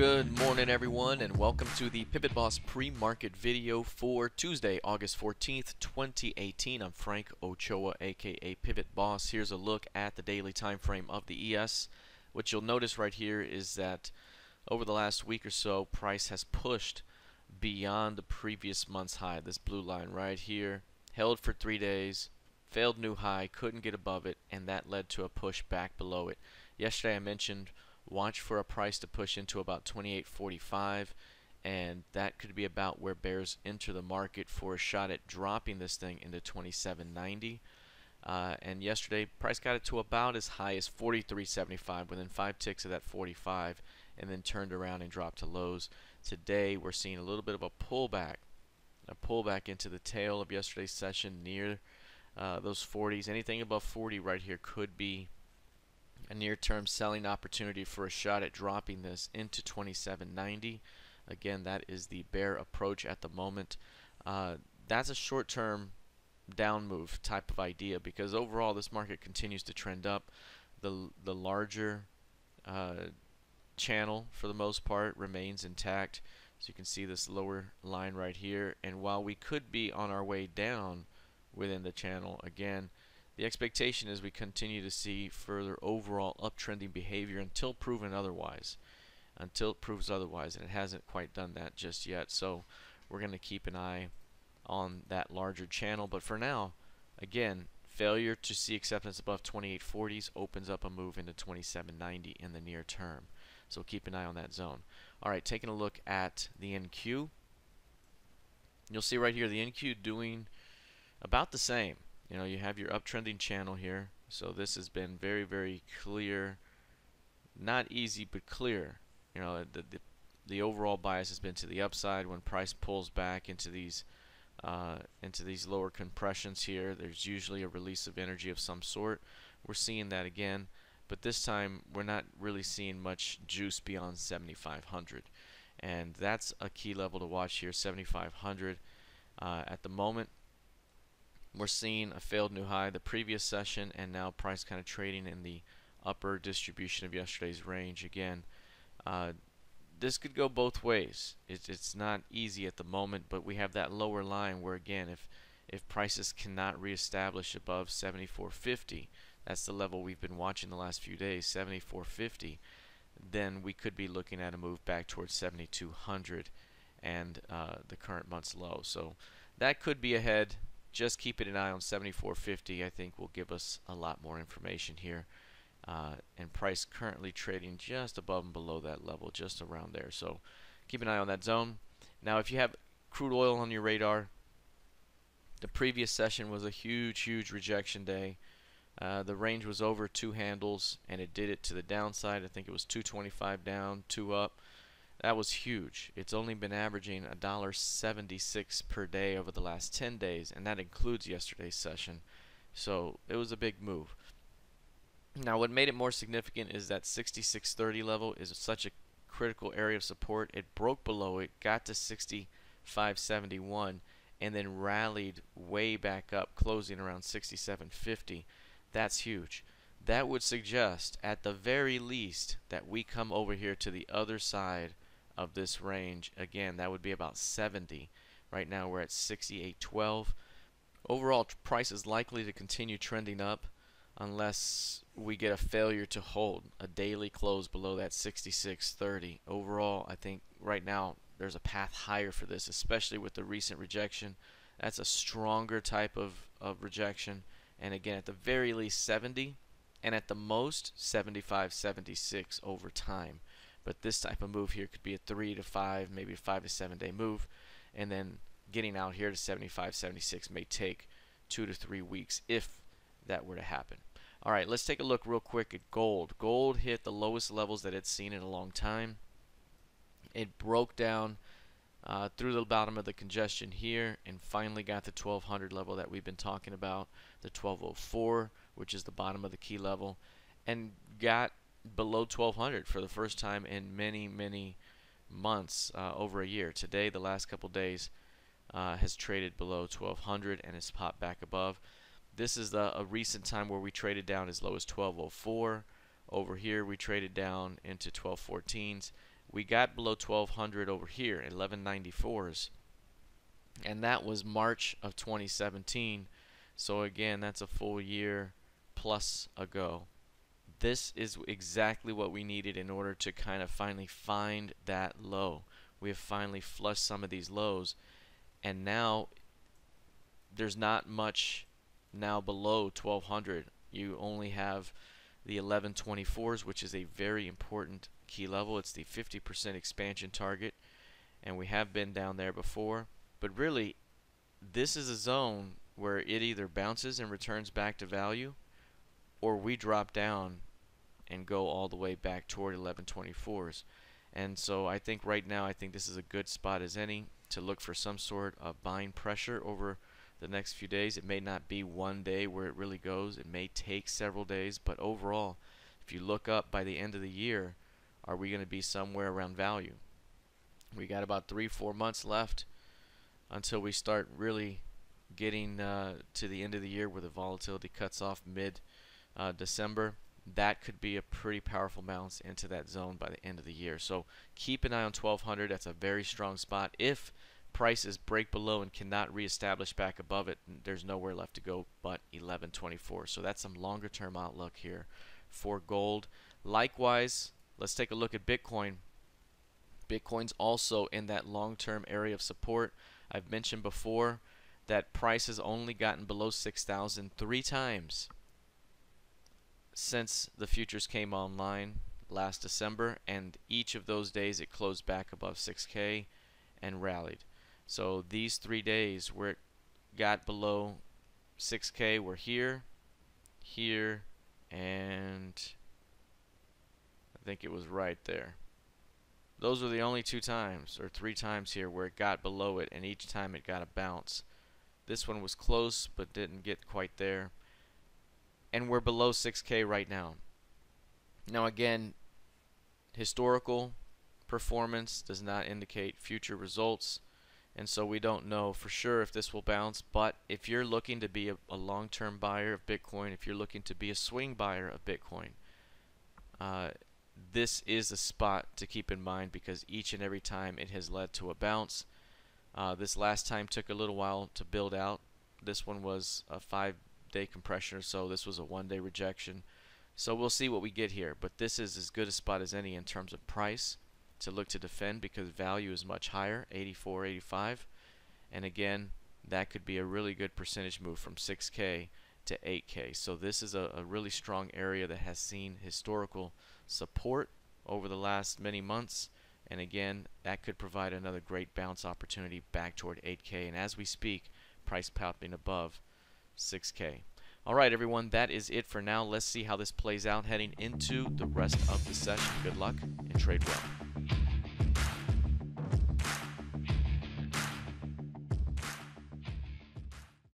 Good morning, everyone, and welcome to the PivotBoss pre-market video for Tuesday, August 14th, 2018. I'm Frank Ochoa, aka PivotBoss. Here's a look at the daily time frame of the ES. What you'll notice right here is that over the last week or so, price has pushed beyond the previous month's high. This blue line right here held for 3 days, failed new high, couldn't get above it, and that led to a push back below it. Yesterday I mentioned watch for a price to push into about 28.45, and that could be about where bears enter the market for a shot at dropping this thing into 27.90. And yesterday price got it to about as high as 43.75 within 5 ticks of that 45, and then turned around and dropped to lows. Today we're seeing a little bit of a pullback into the tail of yesterday's session near those 40s. Anything above 40 right here could be a near-term selling opportunity for a shot at dropping this into 27.90. Again, that is the bear approach at the moment. That's a short-term down move type of idea, because overall this market continues to trend up. The larger channel for the most part remains intact. So you can see this lower line right here, and while we could be on our way down within the channel, again, the expectation is we continue to see further overall uptrending behavior until proven otherwise. Until it proves otherwise, and it hasn't quite done that just yet. So we're going to keep an eye on that larger channel. But for now, again, failure to see acceptance above 28.40s opens up a move into 27.90 in the near term. So keep an eye on that zone. All right, taking a look at the NQ. You'll see right here the NQ doing about the same. You know, you have your uptrending channel here, so this has been very, very clear. Not easy, but clear. You know, the overall bias has been to the upside. When price pulls back into these lower compressions here, there's usually a release of energy of some sort. We're seeing that again, but this time we're not really seeing much juice beyond 7,500, and that's a key level to watch here. 7,500 at the moment. We're seeing a failed new high the previous session, and now price kind of trading in the upper distribution of yesterday's range again. This could go both ways. It's not easy at the moment, but we have that lower line where, again, if prices cannot reestablish above 74.50, that's the level we've been watching the last few days, 74.50, then we could be looking at a move back towards 7,200 and the current month's low. So that could be ahead. Just keeping an eye on 74.50, I think, will give us a lot more information here. And price currently trading just above and below that level, just around there. So keep an eye on that zone. Now, if you have crude oil on your radar, the previous session was a huge rejection day. The range was over 2 handles, and it did it to the downside. I think it was 225 down, 2 up. That was huge. It's only been averaging $1.76 per day over the last 10 days, and that includes yesterday's session. So it was a big move. Now, what made it more significant is that 66.30 level is such a critical area of support. It broke below it, got to 65.71, and then rallied way back up, closing around 67.50. That's huge. That would suggest, at the very least, that we come over here to the other side of this range. Again, that would be about 70. Right now we're at 68.12. Overall, price is likely to continue trending up unless we get a failure to hold a daily close below that 66.30. Overall, I think right now there's a path higher for this, especially with the recent rejection. That's a stronger type of rejection, and again, at the very least 70, and at the most 75, 76 over time. But this type of move here could be a 3 to 5, maybe a 5 to 7 day move, and then getting out here to 75, 76 may take 2 to 3 weeks if that were to happen. All right, let's take a look real quick at gold. Gold hit the lowest levels that it's seen in a long time. It broke down through the bottom of the congestion here and finally got the 1200 level that we've been talking about, the 1204, which is the bottom of the key level, and got below 1200 for the first time in many months, over a year. Today, the last couple days, has traded below 1200 and has popped back above. This is a recent time where we traded down as low as 1204. Over here we traded down into 1214s. we got below 1200 over here, 1194s, and that was March of 2017. So again, that's a full year plus ago. This is exactly what we needed in order to kind of finally find that low. We have finally flushed some of these lows, and now there's not much now below 1200. You only have the 1124s, which is a very important key level. It's the 50% expansion target, and we have been down there before. But really, this is a zone where it either bounces and returns back to value, or we drop down and go all the way back toward 1124s. And so I think right now, I think this is a good spot as any to look for some sort of buying pressure over the next few days. It may not be one day where it really goes. It may take several days, but overall, if you look up by the end of the year, are we going to be somewhere around value? We got about 3-4 months left until we start really getting to the end of the year where the volatility cuts off mid-December. That could be a pretty powerful bounce into that zone by the end of the year. So keep an eye on 1200. That's a very strong spot. If prices break below and cannot reestablish back above it, there's nowhere left to go but 1124. So that's some longer term outlook here for gold. Likewise, let's take a look at Bitcoin. Bitcoin's also in that long-term area of support. I've mentioned before that price has only gotten below 6,000 3 times since the futures came online last December, and each of those days it closed back above 6K and rallied. So these 3 days where it got below 6K were here, here, and I think it was right there. Those were the only 2 times or 3 times here where it got below it, and each time it got a bounce. This one was close but didn't get quite there. And we're below 6K right now. Now again, historical performance does not indicate future results, and so we don't know for sure if this will bounce. But if you're looking to be a long-term buyer of Bitcoin, if you're looking to be a swing buyer of Bitcoin, this is a spot to keep in mind, because each and every time it has led to a bounce. This last time took a little while to build out. This one was a 5-day compression or so. This was a 1-day rejection. So we'll see what we get here, but this is as good a spot as any in terms of price to look to defend, because value is much higher, 84, 85, and again, that could be a really good percentage move from 6K to 8K. So this is a really strong area that has seen historical support over the last many months, and again, that could provide another great bounce opportunity back toward 8K, and as we speak, price popping above 6K. Alright everyone, that is it for now. Let's see how this plays out heading into the rest of the session. Good luck and trade well.